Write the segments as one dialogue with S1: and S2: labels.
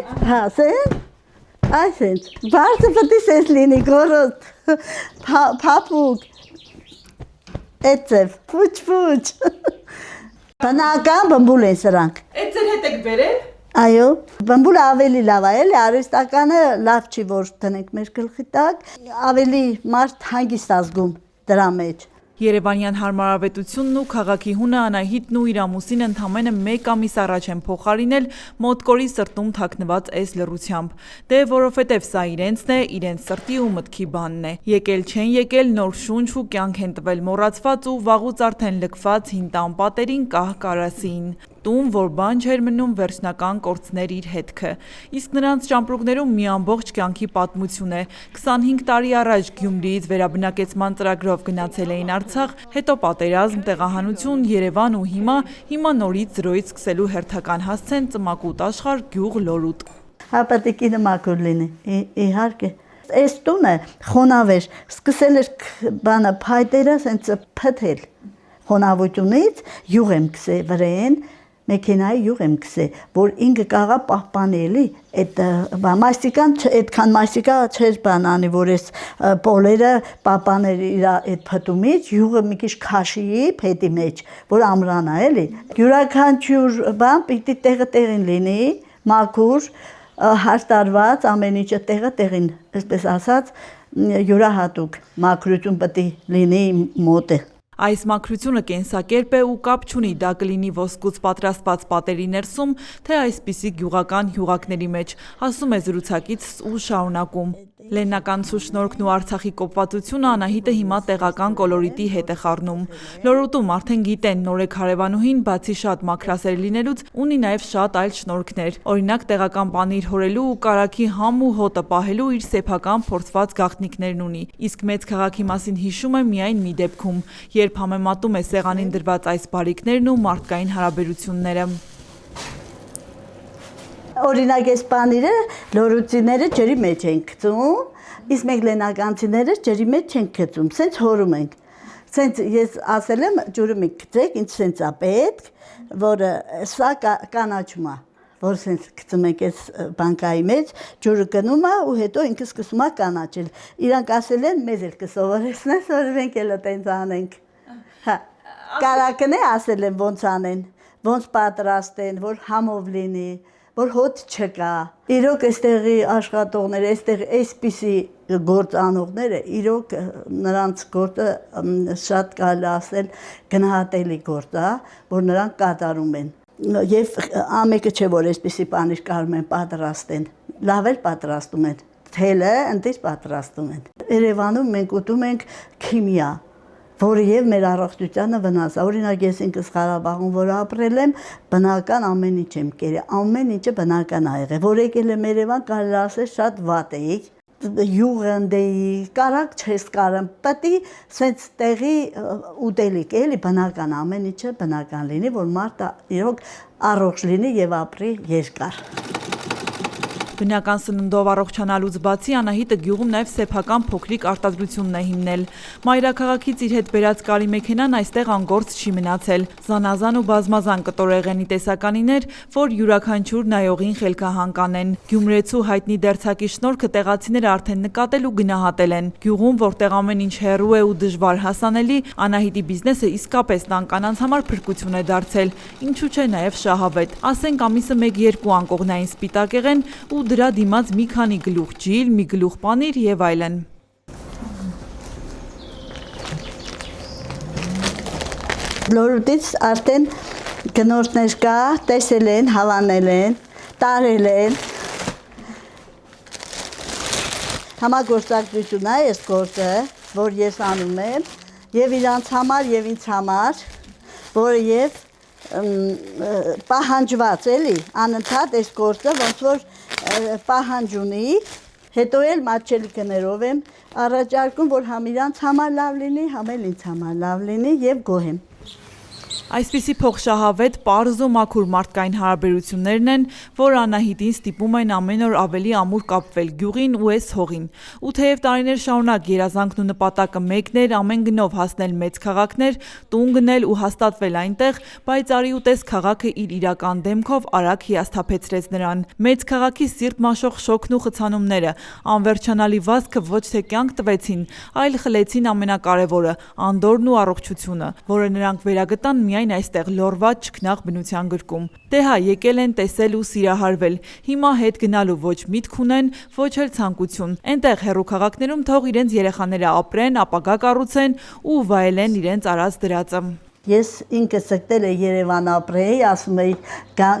S1: Հա, սեն։ Այսինչ, բարձը պտի սես լինի, գորոտ, պապուկ, էծև, պուչ, բնական բմբուլ են սրանք։
S2: Էդ ձեր հետ եք բերել։
S1: Այո, բմբուլը ավելի լավ է, էլի արհեստականը լավ չի, որ տնենք մեր գլխի տակ, ավելի մարդ հանգիստ ազգում դրա մեջ։
S2: Երևանյան հարմարավետությունն ու քաղաքի հունը Անահիտն ու իր ամուսինը ընդամենը 1 ամիս առաջ են փոխարինել մոտկորի սրտում թաքնված այս լռությամբ։ Դե որովհետև սա իրենցն է, իրենց սրտի ու մտքի բանն է։ Եկել չեն եկել, նոր շունչ ու կյանք են տվել մոռացված ու վաղուց արդեն լքված հին տան պատերին կահ կարասին։ Տուն, որ բան չէր մնում վերջնական կորցներ իր հետքը։ Իսկ նրանց ճամպրուկներում մի ամբողջ կյանքի պատմություն է։ 25 տարի առաջ Գյումրիից վերաբնակեցման ծրագրով գնացել էին Արցախ, հետո պատերազմ, տեղահանություն, Երևան ու հիմա նորից զրոյից սկսելու հերթական հասցեն ծմակուտ աշխարհ գյուղ լորուտ։
S1: Հապատիկինը մաքուր լինի, իհարկե։ Այս տունը խոնավեր, սկսել էր բանը փայտերը սենց փթել խոնավությունից, յուղ եմ գցե վրեն, մեքենայի յուղ եմ գցե, որ ինքը կարա պահպանելի, այդ մայստիկան, այդքան մայստիկա չէր բանանի, որ այս պոլերը պահպաներ իր այդ փտումից, յուղը մի քիչ քաշի փետի մեջ, որ ամրանա էլի։ Յուրաքանչյուր բան պիտի տեղին լինի, մաքուր, հարտարված, ամեն ինչը տեղին, այսպես ասած, յուրահատուկ մաքրություն պետք է լինի մոտը։
S2: Այս մաքրությունը կենսակերպ է ու կապ չունի դա կլինի ոսկուց պատրաստված պատերի ներսում, թե այսպիսի գյուղական հյուղակների մեջ, ասում է զրուցակիցս ու շարունակում։ Լեննական շնորհքն ու Արցախի կոպվածությունը Անահիտը հիմա տեղական կոլորիտի հետ է խառնում։ Լորուտում արդեն գիտեն նորեկ հարևանուհին բացի շատ մաքրասեր լինելուց ունի նաև շատ այլ շնորհքներ։ Օրինակ տեղական պանիր հորելու ու կարագի համ ու հոտը պահելու իր սեփական փորձված գաղտնիքներն ունի։ Իսկ մեծ քաղաքի մասին հիշում է միայն մի դեպքում, երբ համեմատում է սեղանին դրված այս բարիկներն ու մարդկային հարաբերությունները։
S1: Օրինակ այս պանիրը լորուցիները ջրի մեջ են գցում, իսկ մենք լեննականցիները ջրի մեջ չենք գցում, սենց հորում ենք։ Սենց ես ասել եմ ջուրը մի գցեք, ինձ սենց է պետք, որ սա կանաչում է, որ սենց գցում ենք այս բանկայի մեջ, ջուրը գնում է ու հետո ինքը սկսում է կանաչել։ Իրանք ասել են մեզ էլ կսովորեցնես, որ մենք էլ տենց անենք։ Հա, կարակն է ասել են ոնց անեն, ոնց պատրաստեն, որ համով լինի, որ հոտ չկա։ Իրոք այստեղի աշխատողները, այստեղ այսպիսի գործ անողները, իրոք նրանց գործը շատ կարելի ասել գնահատելի գործ է, որ նրանք կատարում են։ Եվ ամեկը չէ, որ այսպիսի բաներ կարում են պատրաստեն, լավ էլ պատրաստում են, թելը ընտիր պատրաստում են։ Երևանում մենք ուտում ենք քիմիա, որը եւ մեր առողջությանը վնաս է։ Օրինակ ես ինքս Ղարաբաղում որ ապրել եմ, բնական ամեն ինչ եմ կերել, ամեն ինչը բնական ա եղել։ Որ եկել եմ Երևան, կարելի ասել շատ վատ էի, յուղանդեի, կարակ չես կարում, պետք է սենց տեղի ուտելիք, էլի բնական ամեն ինչը բնական լինի, որ մարդը իրոք առողջ լինի եւ ապրի երկար։
S2: Բնական սննդով առողջանալուց բացի Անահիտը գյուղում նաև սեփական փոքրիկ արտադրությունն է հիմնել։ Մայրաքաղաքից իր հետ բերած կարի մեքենան այստեղ անգործ չի մնացել։ Զանազան ու բազմազան կտորեղենի տեսականիներ, որ յուրաքանչյուր նայողին խելքահան կանեն։ Գյումրեցու հայտնի դերձակի շնորհքը տեղացիները արդեն նկատել ու գնահատել են։ Գյուղում, որտեղ ամեն ինչ հեռու է ու դժվար հասանելի, Անահիտի բիզնեսը իսկապես տան կանանց համար փրկություն է դարձել։ Ինչու՞ չէ նաև շահավետ։ Ասենք ամիսը 1-2 անկողնային սպիտակեղեն ու դրա դիմաց մի քանի գլուխ ջիլ, մի գլուխ պանիր եւ այլն։
S1: Լորուտից արդեն գնորդներ կա, տեսել են, հավանել են, տարել են։ Համագործակցություն է այս գործը, որ ես անում եմ, եւ իրանց համար եւ ինձ համար, որը եւ պահանջված էլի, անընդհատ այս գործը ոնց որ պահանջ ունի, հետո էլ մատչելիքներով եմ առաջարկում, որ համ իրանց համար լավ լինի, համ էլ ինձ համար լավ լինի եւ գոհ եմ։
S2: Այսպիսի փոխշահավետ, պարզ ու մաքուր մարդկային հարաբերություններն են, որ Անահիտին ստիպում են ամեն օր ավելի ամուր կապվել գյուղին ու այս հողին։ Ու թեև տարիներ շարունակ երազանքն ու նպատակը մեկն էր ամեն գնով հասնել մեծ քաղաքներ, տուն գնել ու հաստատվել այնտեղ, բայց արի ու տես քաղաքը իր իրական դեմքով արագ հիասթափեցրեց նրան։ Մեծ քաղաքի սիրտ մաշող շոքն ու խցանումները, անվերջանալի վազքը ոչ թե կյանք տվեցին, այլ խլեցին ամենակարևորը՝ անդորրն ու առողջությունը, որը նրանք վերագտան միայն այստեղ լորված չքնաղ բնության գրկում։ Դե հա, եկել են տեսել ու սիրահարվել, հիմա հետ գնալու ոչ միտք ունեն, ոչ էլ ցանկություն։ Այնտեղ հեռու քաղաքներում թող իրենց երեխաները ապրեն, ապագա կառուցեն ու վայելեն իրենց արած դրածը։
S1: Ես ինքս եկել եմ Երևան ապրեի, ասում էի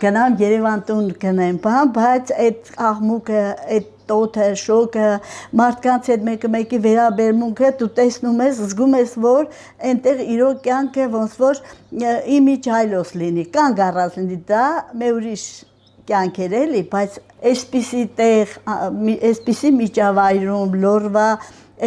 S1: գնամ Երևան տուն գնեմ, բայց այդ աղմուկը, այդ տոթը, շոկը, մարդկանց հետ մեկի վերաբերմունքը դու տեսնում ես, զգում ես, որ այնտեղ իրոք կյանքը ոնց որ իմիջայլոս լինի, կանգ առած լինի, դա մի ուրիշ կյանք էր էլի, բայց այսպիսի տեղ, այսպիսի միջավայրում, լորվա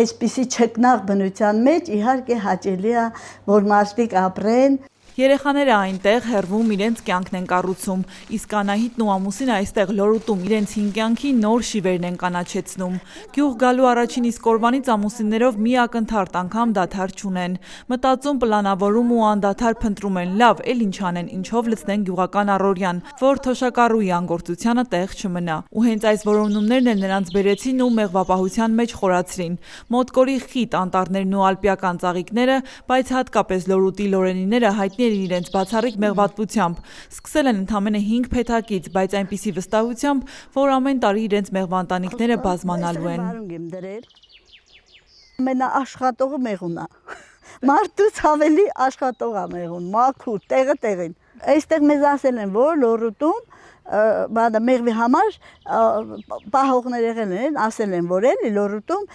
S1: այսպիսի չկնաղ բնության մեջ իհարկե հաճելի է, որ մարդիկ ապրեն։
S2: Երեխաները այնտեղ հեռվում իրենց կյանքն են կառուցում, իսկ Անահիտն ու ամուսինը այստեղ լորուտում իրենց հին կյանքի նոր շիվերն են կանաչեցնում։ Գյուղ գալու առաջին իսկ օրվանից ամուսիններով մի ակնթարթ անգամ դադար չունեն։ Մտածում, պլանավորում ու անդադար փնտրում են, լավ, էլ ինչ անեն, ինչով լցնեն գյուղական առօրյան, որ թոշակառուի անգործությանը տեղ չմնա։ Ու հենց այս որոնումներն էլ նրանց բերեցին ու մեղվապահության մեջ խորացրին։ Մոտկորի խիտ անտառներն ու ալպիական ծաղիկները, բայց հատկապես լորուտի լորենիները հայտնի իրենց բացառիկ մեղվատվությամբ, սկսել են ընդամենը 5 փեթակից, բայց այնպիսի վստահությամբ, որ ամեն տարի իրենց մեղվանտանիքները բազմանալու են։
S1: Ամենաաշխատողը մեղունն է։ Մարդուց ավելի աշխատող է մեղուն, մաքուր, տեղը տեղին։ Այստեղ մեզ ասել են, որ լորուտում մեղվի համար պահողներ եղել են, ասել են, որ էլի լորուտում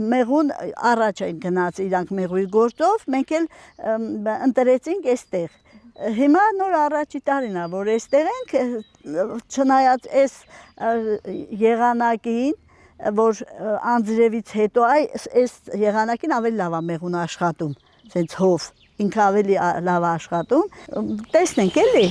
S1: մեղուն առաջ են գնաց իրանք մեղվի գործով, մենք էլ ընտրեցինք այստեղ։ Հիմա նոր առաջի տարին է, որ այստեղ ենք, չնայած այս եղանակին, որ անձրևից հետո այս եղանակին ավելի լավ է մեղուն աշխատում, սենց հով, ինքը ավելի լավ է աշխատում, տեսնենք էլի։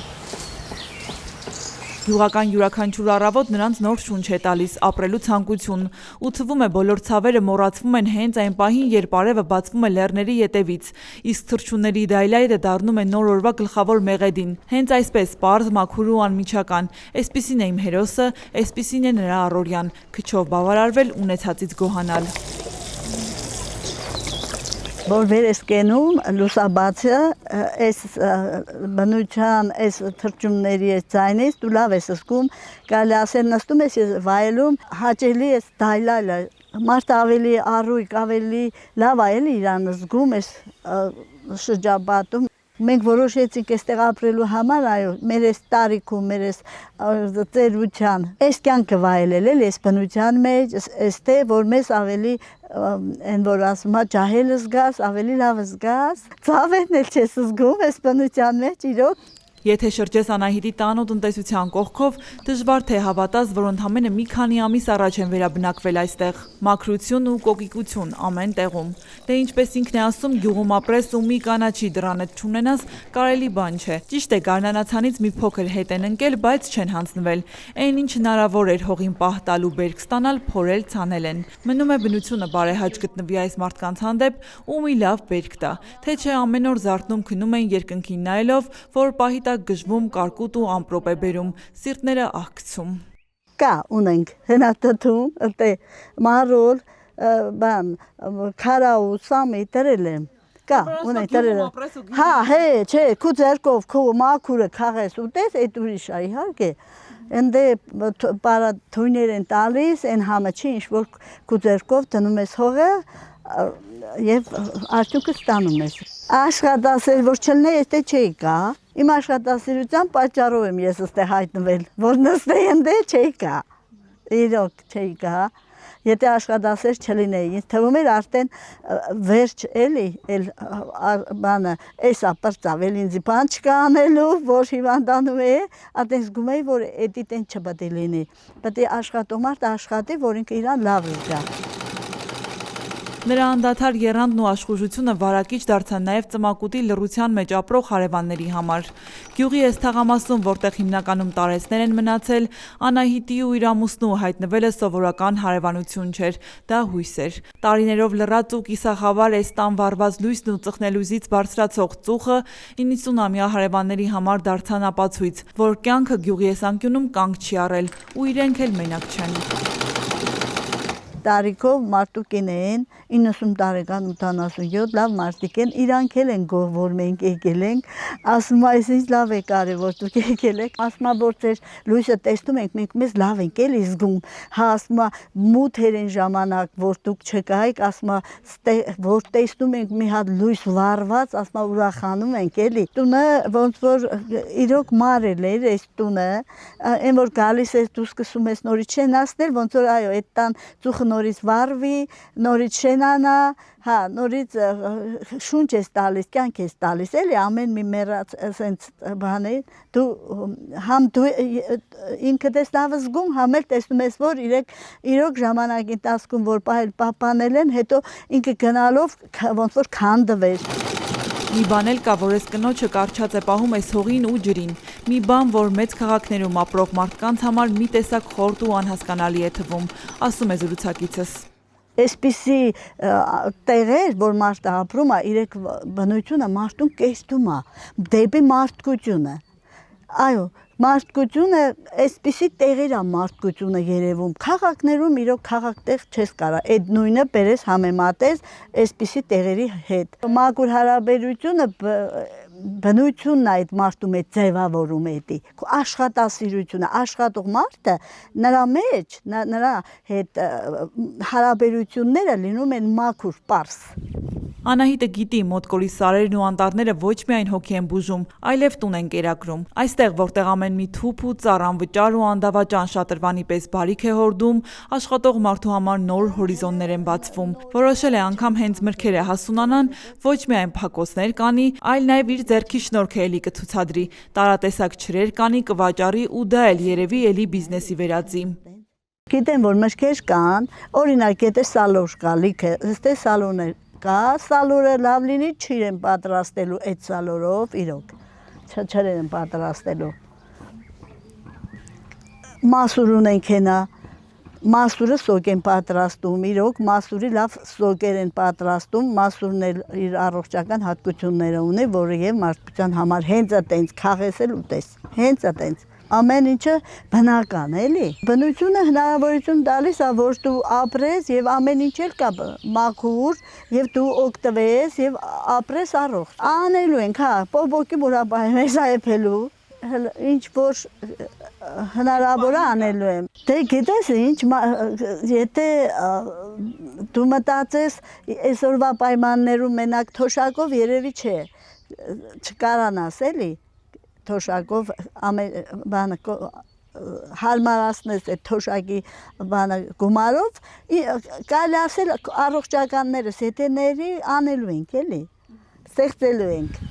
S2: Գյուղական յուրաքանչյուր առավոտ նրանց նոր շունչ է տալիս, ապրելու ցանկություն, ու թվում է բոլոր ցավերը մոռացվում են հենց այն պահին, երբ արևը բացվում է լեռների ետևից, իսկ թռչունների դայլայրը դառնում է նոր օրվա գլխավոր մեղեդին։ Հենց այսպես պարզ, մաքուր ու անմիջական, այսպիսին է իմ հերոսը, այսպիսին է նրա առօրյան, քչով բավարարվել, ունեցածից գոհանալ։
S1: Որ վեր ես կենում, լուսաբացը, այս բնության, այս թռչունների այս ձայնից, դու լավ ես զգում, կարելի ասել նստում ես վայելում, հաճելի ես դայլալը, մարդը ավելի առույգ, ավելի լավ է էլի իրան զգում ես շրջապատում։ Մենք որոշեցինք այստեղ ապրելու համար, այո, մեր այս տարիքում, մեր այս ծերության, այս կյանքը վայելել էլ, այս բնության մեջ, այստեղ, որ մեզ ավելի, այն որ ասում է, ջահել զգաս, ավելի լավ զգաս, ցավերն էլ չես զգում այս բնության մեջ, իրոք։
S2: Եթե շրջես Անահիտի տան ու տնտեսության կողքով, դժվար թե հավատաս, որ ընդամենը մի քանի ամիս առաջ են վերաբնակվել այստեղ։ Մաքրություն ու կոկիկություն ամեն տեղում։ Դե ինչպես ինքն է ասում, գյուղում ապրես ու մի կանաչի դրանդ չունենաս, կարելի բան չէ։ Ճիշտ է, գարնանացանից մի փոքր հետ են ընկել, բայց չեն հանձնվել։ Այն ինչ հնարավոր էր հողին պահ տալ ու բերք ստանալ, փորել, ցանել են։ Մնում է բնությունը բարեհաճ գտնվի այս մարդկանց հանդեպ ու մի լավ բերք տա։ Թե չէ ամեն օր զարթնում քնում են երկնքին նայելով, որ պահի գժվում կարկուտ ու ամպրոպ է բերում, սիրտները աղքցում։
S1: Կա ունենք հնատտում, մարոր, բան, քարաու, սամի տրել եմ, կա ունենք տրել եմ։ Հա, հե, չէ, քու ձերկով, քու մաքուրը քաղես ուտես, այդ ուրիշ է իհարկե։ Ընդ պարա թույներ են տալիս, այն համը չի, ինչ որ քու ձերկով դնում ես հողը եւ արդյունքը ստանում ես։ Աշխատասեր որ չլինի, այստե չէի գա։ Իմ աշխատասիրության պատճառով եմ ես այստեղ հայտնվել, որ նստեի ընդ չէի գա։ Իրոք չէի գա։ Եթե աշխատասեր չլինեի, ինձ թվում էր արդեն վերջ էլի, բանը, էսա պրծավ, էլ ինձ բան չկա անելու, որ հիվանդանում է, արդեն զգում էի, որ էդի տեն չպետք է լինի։ Պետք է աշխատող մարդ աշխատի, որ ինքը իրան լավ զգա։
S2: Նրա անդադար եռանդն ու աշխուժությունը վարակիչ դարձան նաև ծմակուտի լռության մեջ ապրող հարևանների համար։ Գյուղի այս թաղամասում, որտեղ հիմնականում տարեցներ են մնացել, Անահիտի ու իր ամուսնու հայտնվելը սովորական հարևանություն չէր, դա հույս էր։ Տարիներով լռած ու կիսախավար այս տան վառված լույսն ու ծխնելույզից բարձրացող ծուխը 90-ամյա հարևանների համար դարձան ապացույց, որ կյանքը գյուղի այս անկյունում կանգ չի առել ու իրենք էլ մենակ չեն։
S1: Տարիքով մարդուկին են 90 տարեկան 87 լավ մարդիկ են, իրանք էլ են գող, որ մենք եկել ենք, ասում այսինչ լավ է կարևոր դուք եկել եք, ասում որ ձեր լույսը տեսնում ենք, մենք մեզ լավ ենք էլի զգում, հա ասում մութ էր այն ժամանակ, որ դուք չկայիք, ասում որ տեսնում ենք մի հատ լույս վառված, ասում ուրախանում ենք էլի, տունը ոնց որ իրոք մարել էր այս տունը, այն որ գալիս ես դու սկսում ես նորից շենացնել, ոնց որ այո, այդ տան ծուխը նորից վառվի, նորից շենանա, հա, նորից շունչ ես տալիս, կյանք ես տալիս, էլի ամեն մի մեռած սենց բան է, դու համ դու ինքդ ես լավ զգում, համ էլ տեսնում ես, որ իրոք ժամանակի ընթացքում որ պահպանել են, հետո ինքը գնալով ոնց որ քանդվեր։
S2: Մի բան էլ կա, որ այս կնոջը կառչած է պահում այս հողին ու ջրին։ Մի բան, որ մեծ քաղաքներում ապրող մարդկանց համար մի տեսակ խորտ ու անհասկանալի է թվում, ասում է զրուցակիցս։
S1: Այսպիսի տեղեր, որ մարդը ապրում է, իրեք բնությունը մարդուն կեստում է, դեպի մարդկությունը։ Այո, մարդկությունը այսպիսի տեղեր է մարդկությունը երևում։ Քաղաքներում իրոք քաղաքտեղ չես կարա, այդ նույնը բերես համեմատես այսպիսի տեղերի հետ։ Մաքուր հարաբերությունը բնությունն է այդ մարդու մեջ ձևավորում էդի, աշխատասիրությունը, աշխատող մարդը նրա մեջ, նրա հետ հարաբերությունները լինում են մաքուր, պարզ։
S2: Անահիտը գիտի մոտկորի սարերն ու անտառները ոչ միայն հոգի են բուժում, այլև տուն են կերակրում։ Այստեղ, որտեղ ամեն մի թուփ ու ծառ անվճար ու անդավաճան շատրվանի պես բարիք է հորդում, աշխատող մարդու համար նոր հորիզոններ են բացվում։ Որոշել է անգամ հենց մրգերը հասունանան, ոչ միայն փակոսներ կանի, այլ նաև իր ձեռքի շնորհքը էլի կցուցադրի, տարատեսակ չրեր կանի, կվաճառի ու դա էլ երևի էլի բիզնեսի վերածի։
S1: Գիտեմ, որ մրգեր կան, օրինակ եթե սալոր կա, լիքը, ըստե սալոներ կա, սալորը լավ լինի չիր են պատրաստելու այդ սալորով, իրոք, չր են պատրաստելու։ Մասուր ունենք հենա, մասուրը սոկ են պատրաստում, իրոք մասուրի լավ սոկեր են պատրաստում, մասուրն էլ իր առողջական հատկությունները ունի, որը և մարդկության համար հենց այտենց քաղես էլ ուտես, հենց այտենց։ Ամեն ինչը բնական էլի։ Բնությունը հնարավորություն տալիս է, որ դու ապրես եւ ամեն ինչ էլ կա մաքուր եւ դու օգտվես եւ ապրես առողջ։ Անելու ենք, հա, բոբոկի մուրաբայում ես այփելու, ինչ որ հնարավոր է անելու եմ։ Դե գիտես ինչ, եթե դու մտածես այսօրվա պայմաններում մենակ թոշակով երևի չէ, չկարանաս էլի։ Թոշակով բանը հարմարացնես այդ թոշակի բանը գումարով, կարելի ասել առողջականներս հետեների անելու ենք, էլի, ստեղծելու ենք։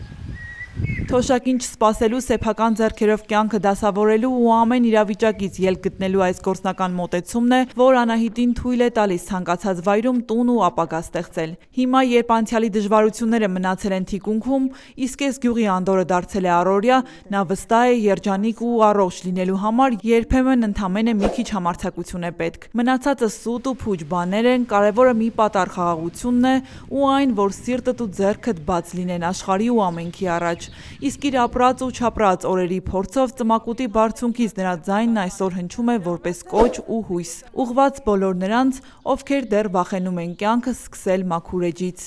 S2: Թոշակին չսպասելու, սեփական ձեռքերով կյանքը դասավորելու ու ամեն իրավիճակից ելք գտնելու այս գործնական մոտեցումն է, որ Անահիտին թույլ է տալիս ցանկացած վայրում տուն ու ապագա ստեղծել։ Հիմա, երբ անցյալի դժվարությունները մնացել են թիկունքում, իսկ այս գյուղի անդորը դարձել է առօրյա, նա վստահ է երջանիկ ու առողջ լինելու համար երբեմն ընդամենը մի քիչ համարձակություն է պետք։ Մնացածը սուտ ու փուջ բաներ են, կարևորը մի պատառ խաղաղությունն է ու այն, որ սիրտդ ու ձեռքդ բաց լինեն աշխարհի ու ամենքի առաջ։ Իսկ իր ապրած ու չապրած օրերի փորձով ծմակուտի բարձունքից նրա ձայնն այսօր հնչում է որպես կոչ ու հույս, ուղղված բոլոր նրանց, ովքեր դեռ վախենում են կյանքը սկսել մաքուր էջից։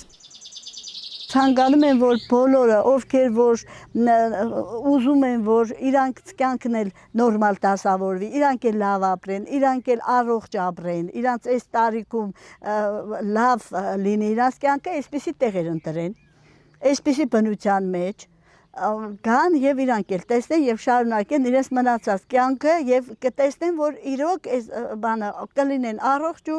S1: Ցանկանում են, որ բոլորը, ովքեր որ ուզում են, որ իրանք կյանքն էլ նորմալ դասավորվի, իրանք էլ լավ ապրեն, իրանք էլ առողջ ապրեն, իրանք այս տարիքում լավ լինի իրանք կյանքը, այսպիսի տեղեր ընտրեն, այսպիսի բնության մեջ գան եւ իրանք էլ տեսնեն եւ շարունակեն իրենց մնացած կյանքը եւ կտեսնեն, որ իրոք այս բանը կլինեն առողջ ու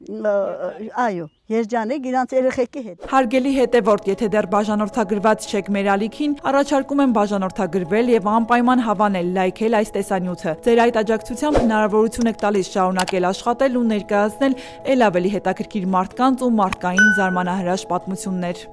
S1: այո, երջանիկ իրանց երեխեքի հետ։
S2: Հարգելի հետևորդ, եթե դեռ բաժանորդագրված չեք մեր ալիքին, առաջարկում եմ բաժանորդագրվել եւ անպայման հավանել, լայքել այս տեսանյութը։ Ձեր այդ աջակցությամբ հնարավորություն եք տալիս շարունակել աշխատել ու ներկայացնել ել ավելի հետաքրքիր մարդկանց ու մարդկային զարմանահրաշ պատմություններ։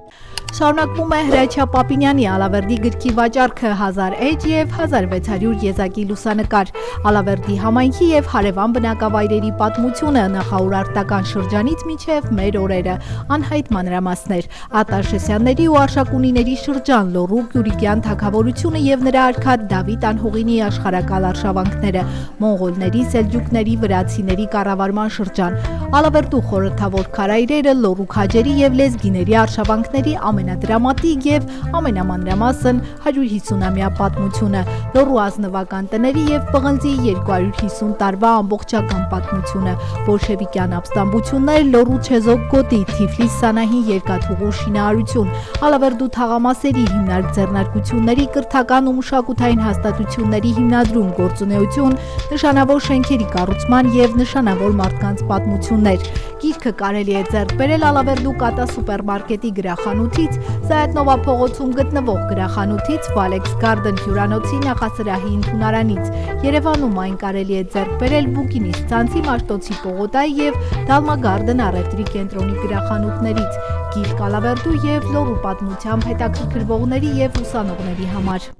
S3: Շարունակվում է Հրաչյա Պապինյանի Ալավերդի գրքի վաճառքը 1000 էջ եւ 1600 եզակի լուսանկար։ Ալավերդի համայնքի եւ հարևան բնակավայրերի պատմությունը նախաուրարտական շրջանից մինչեւ մեր օրերը։ Անհայտ մանրամասներ, Ատաշեսյանների ու Արշակունիների շրջան, Լոռու Գյուրիկյան թագավորությունը եւ նրա արքա Դավիթ Անհողինի աշխարհակալ արշավանքները, մոնղոլների, սելջուկների, վրացիների կառավարման շրջան, Ալավերդու խորհրդավոր քարայրերը, Լոռու քաջերի եւ լեզգիների արշավանքների ամենադրամատիկ եւ ամենամանրամասն 150-ամյա պատմությունը, Լոռու ազնվական տների եւ պղնձի 250 տարվա ամբողջական պատմությունը, բոլշևիկյան ապստամբություններ, Լոռու չեզոք գոտի, Թիֆլիս Սանահին երկաթուղու շինարարություն, Ալավերդու թաղամասերի հիմնարկ ձեռնարկությունների կրթական ու մշակութային հաստատությունների հիմնադրում, գործունեություն, նշանավոր շենքերի կառուցման եւ նշանավոր մարդկանց պատմություններ։ Գիրքը կարելի է ձեռք բերել Ալավերդու Կատա սուպերմարկետի գրախանութից, Սայաթնովա փողոցում գտնվող գրախանութից, Valex Garden հյուրանոցի նախասրահի ընդունարանից։ Երևանում այն կարելի է ձեռք բերել Բուկինիստ ցանցի Մաշտոցի պողոտայի եւ Դալմա Garden առևտրի կենտրոնի գրախանութներից։ Գիրք Ալավերդու եւ Լոռու պատմությամբ հետաքրքրվողների եւ ուսանողների համար։